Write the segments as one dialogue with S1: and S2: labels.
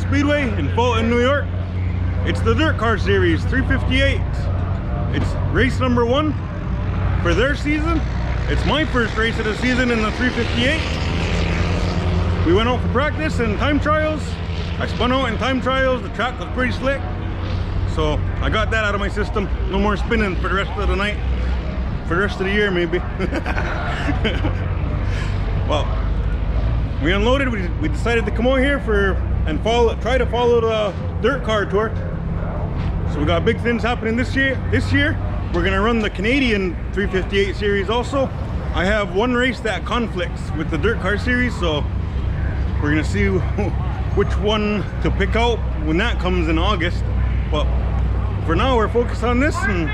S1: Speedway in Fulton, New York. It's the DIRTcar Series 358. It's race number 1 for their season. It's my first race of the season in the 358. We went out for practice and time trials. I spun out in time trials. The track was pretty slick, so I got that out of my system. No more spinning for the rest of the night, for the rest of the year maybe. Well, we unloaded. We decided to come out here and try to follow the DIRTcar tour. So we got big things happening this year. We're gonna run the Canadian 358 series also. I have one race that conflicts with the DIRTcar Series, so we're gonna see which one to pick out when that comes in August. But for now, we're focused on this and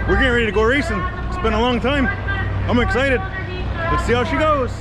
S1: we're getting ready to go racing. It's been a long time. I'm excited. Let's see how she goes.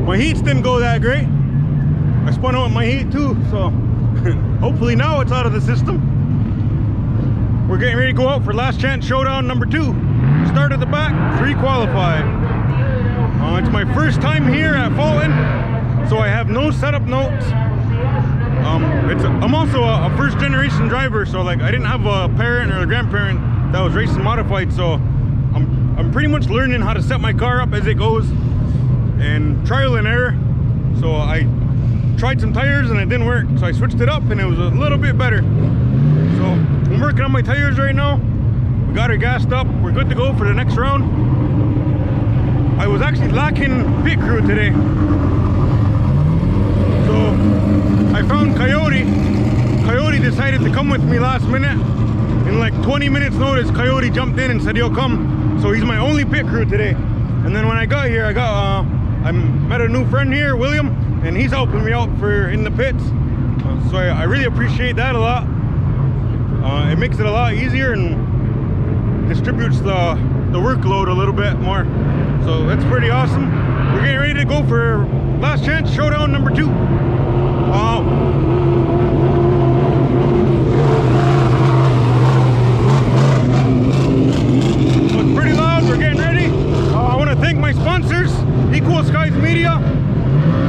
S1: My heats didn't go that great. I spun out my heat too, so hopefully now it's out of the system. We're getting ready to go out for last chance showdown number 2. Start at the back, 3 qualified. It's my first time here at Fulton, so I have no setup notes. I'm also a first generation driver, so like I didn't have a parent or a grandparent that was racing modified, so I'm pretty much learning how to set my car up as it goes. And trial and error. So I tried some tires and it didn't work, so I switched it up and it was a little bit better. So I'm working on my tires right now. We got her gassed up. We're good to go for the next round. I was actually lacking pit crew today, so I found Coyote. Coyote decided to come with me last minute. In like 20 minutes notice, Coyote jumped in and said he'll come. So he's my only pit crew today. And then when I got here, I met a new friend here, William, and he's helping me out in the pits. So I really appreciate that a lot. It makes it a lot easier and distributes the workload a little bit more. So that's pretty awesome. We're getting ready to go for last chance showdown number 2. So it's pretty loud. We're getting ready. I want to thank my sponsors, Equal Skies Media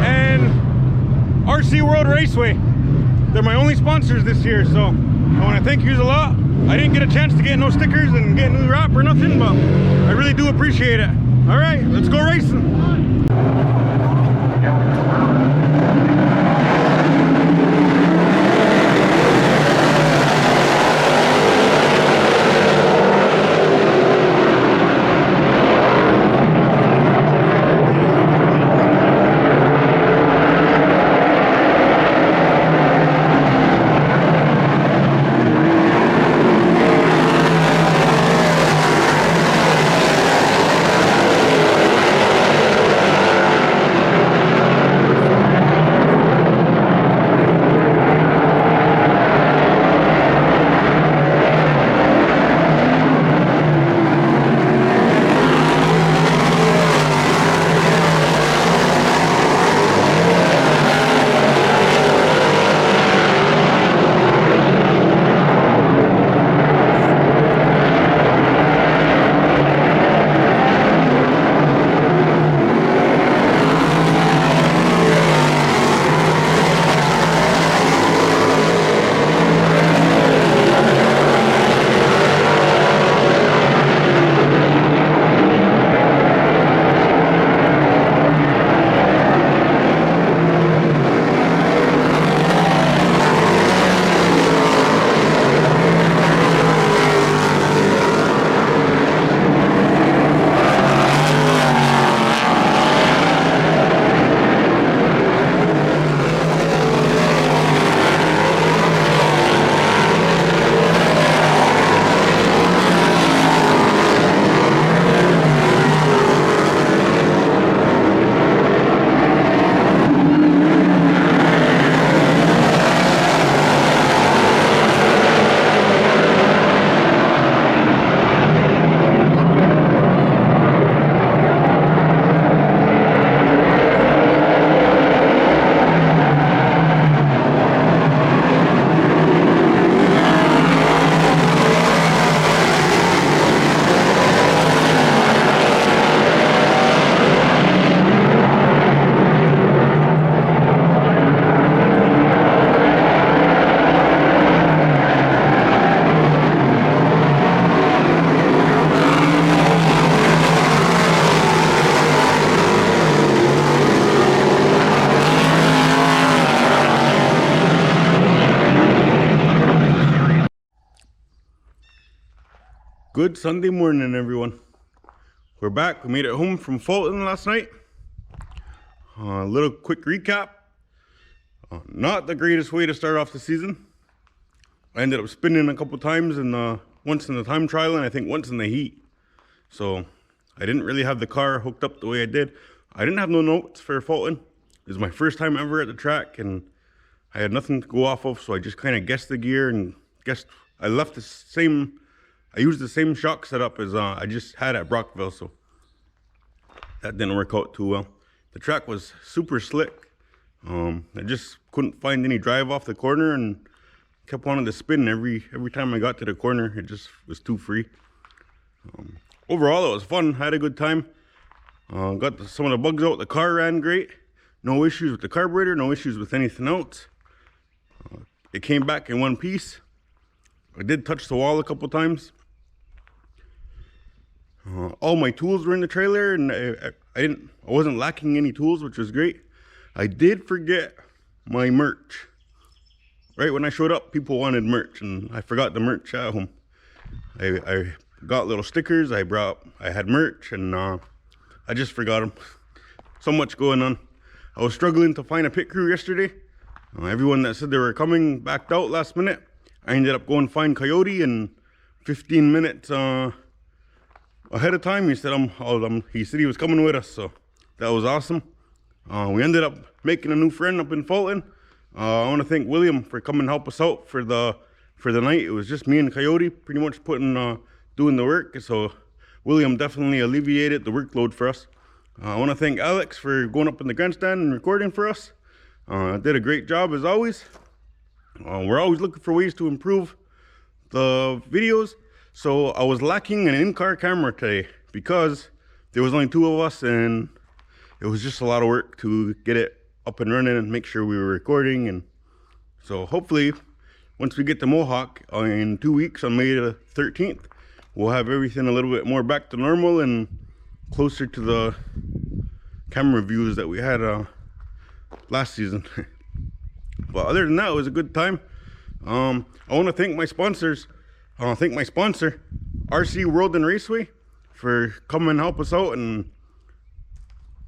S1: and RC World Raceway. They're my only sponsors this year, so I want to thank you a lot. I didn't get a chance to get no stickers and get a new wrap or nothing, but I really do appreciate it. All right, let's go racing. Good Sunday morning, everyone. We're back. We made it home from Fulton last night. A little quick recap. Not the greatest way to start off the season. I ended up spinning a couple times, and once in the time trial, and I think once in the heat. So I didn't really have the car hooked up the way I did. I didn't have no notes for Fulton. It was my first time ever at the track, and I had nothing to go off of, so I just kind of guessed the gear and guessed. I used the same shock setup as I just had at Brockville, so that didn't work out too well. The track was super slick. I just couldn't find any drive off the corner and kept wanting to spin every time I got to the corner. It just was too free. Overall, it was fun. Had a good time. Got some of the bugs out. The car ran great. No issues with the carburetor. No issues with anything else. It came back in one piece. I did touch the wall a couple times. All my tools were in the trailer, and I wasn't lacking any tools, which was great. I did forget my merch. Right when I showed up, people wanted merch, and I forgot the merch at home. I got little stickers. I had merch, and I just forgot them. So much going on. I was struggling to find a pit crew yesterday. Everyone that said they were coming backed out last minute. I ended up going find Coyote, and 15 minutes ahead of time, he said he was coming with us, so that was awesome. We ended up making a new friend up in Fulton. I want to thank William for coming to help us out for the night. It was just me and Coyote pretty much doing the work, so William definitely alleviated the workload for us. I want to thank Alex for going up in the grandstand and recording for us. Did a great job as always. We're always looking for ways to improve the videos. So I was lacking an in-car camera today because there was only two of us, and it was just a lot of work to get it up and running and make sure we were recording. And so hopefully once we get to Mohawk in 2 weeks on May the 13th, we'll have everything a little bit more back to normal and closer to the camera views that we had last season. But other than that, it was a good time. I want to thank my sponsors. I want to thank my sponsor, RC World and Raceway, for coming and help us out. And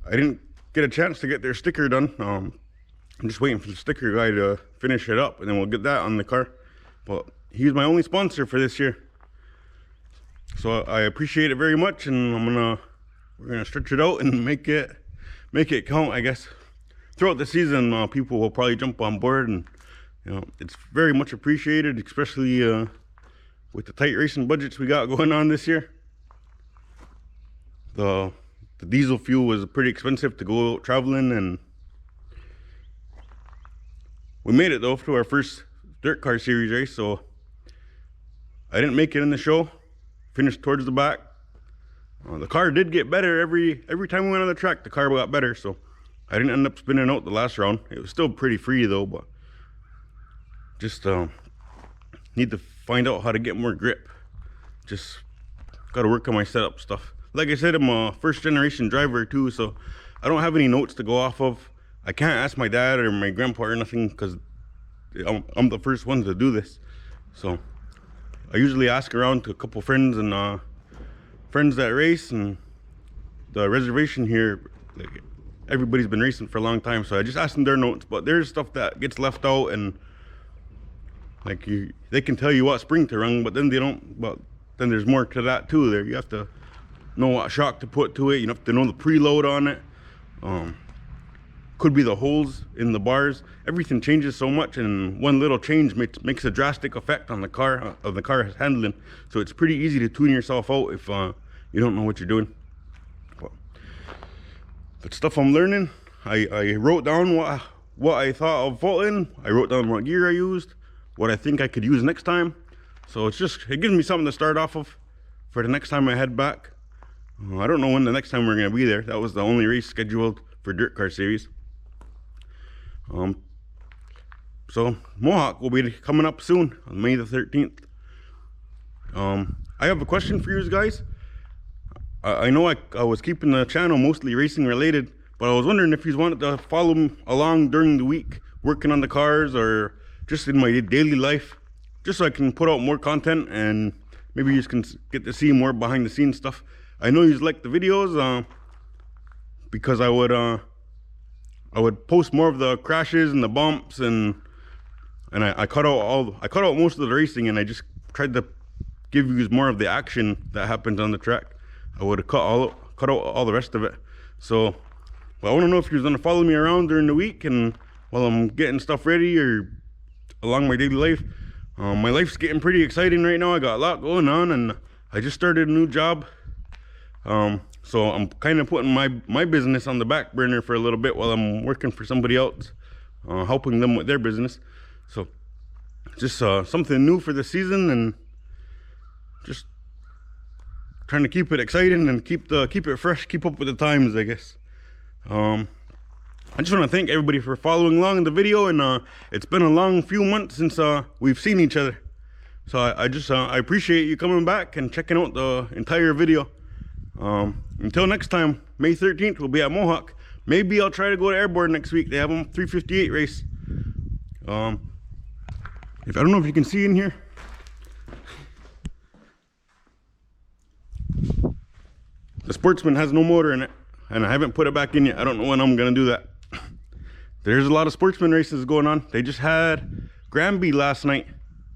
S1: I didn't get a chance to get their sticker done. I'm just waiting for the sticker guy to finish it up, and then we'll get that on the car. But he's my only sponsor for this year, so I appreciate it very much. And we're gonna stretch it out and make it count, I guess. Throughout the season, people will probably jump on board, and it's very much appreciated, especially with the tight racing budgets we got going on this year. The diesel fuel was pretty expensive to go out traveling, and we made it though to our first DIRTcar Series race. So I didn't make it in the show, finished towards the back. The car did get better every time we went on the track. The car got better, so I didn't end up spinning out the last round. It was still pretty free though, but just need to find out how to get more grip. Just got to work on my setup stuff. Like I said, I'm a first generation driver too, so I don't have any notes to go off of. I can't ask my dad or my grandpa or nothing because I'm the first one to do this. So I usually ask around to a couple friends and friends that race, and the reservation here, like, everybody's been racing for a long time, so I just ask them their notes. But there's stuff that gets left out, and like they can tell you what spring to run, but then they don't. But then there's more to that too. There, you have to know what shock to put to it. You have to know the preload on it. Could be the holes in the bars. Everything changes so much, and one little change makes a drastic effect on the car handling. So it's pretty easy to tune yourself out if you don't know what you're doing. But stuff I'm learning. I wrote down what I thought of Fulton. I wrote down what gear I used, what I think I could use next time. So it gives me something to start off of for the next time I head back. I don't know when the next time we're going to be there. That was the only race scheduled for DIRTcar Series. So Mohawk will be coming up soon on May the 13th. I have a question for you guys. I know I was keeping the channel mostly racing related, but I was wondering if you wanted to follow me along during the week, working on the cars or just in my daily life, just so I can put out more content and maybe you can get to see more behind the scenes stuff. I know you like the videos because I would post more of the crashes and the bumps, and I cut out most of the racing, and I just tried to give you more of the action that happens on the track. I would have cut out all the rest of it. So I want to know if you're going to follow me around during the week and while I'm getting stuff ready or along my daily life. My life's getting pretty exciting right now. I got a lot going on, and I just started a new job. So I'm kind of putting my business on the back burner for a little bit while I'm working for somebody else, helping them with their business. So just something new for the season, and just trying to keep it exciting and keep it fresh, keep up with the times, I guess. I just want to thank everybody for following along in the video, and it's been a long few months since we've seen each other. So I appreciate you coming back and checking out the entire video. Until next time, May 13th, we'll be at Mohawk. Maybe I'll try to go to Airborne next week. They have a 358 race. I don't know if you can see in here. The Sportsman has no motor in it, and I haven't put it back in yet. I don't know when I'm gonna do that. There's a lot of Sportsman races going on. They just had Granby last night.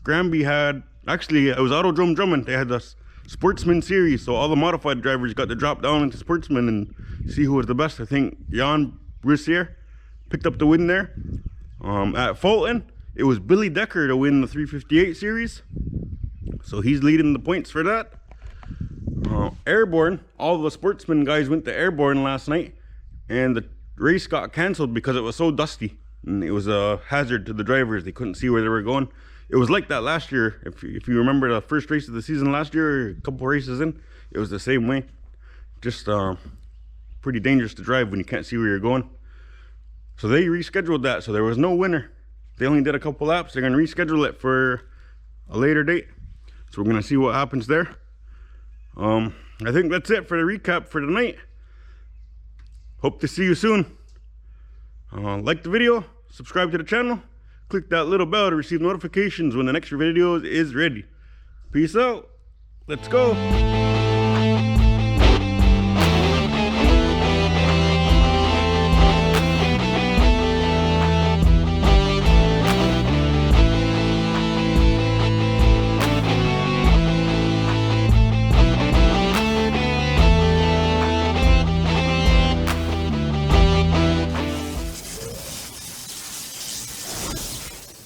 S1: Granby had, actually it was Autodrome Drummond. They had the Sportsman Series, so all the modified drivers got to drop down into Sportsman and see who was the best. I think Jan Brussier picked up the win there. At Fulton, it was Billy Decker to win the 358 series, so he's leading the points for that. Airborne, all the Sportsman guys went to Airborne last night, and the race got cancelled because it was so dusty and it was a hazard to the drivers. They couldn't see where they were going. It was like that last year. If you remember the first race of the season last year, a couple races in, it was the same way. Just pretty dangerous to drive when you can't see where you're going. So they rescheduled that, so there was no winner. They only did a couple laps. They're going to reschedule it for a later date, so we're going to see what happens there. I think that's it for the recap for tonight. Hope to see you soon. Like the video, subscribe to the channel, click that little bell to receive notifications when the next video is ready. Peace out. Let's go.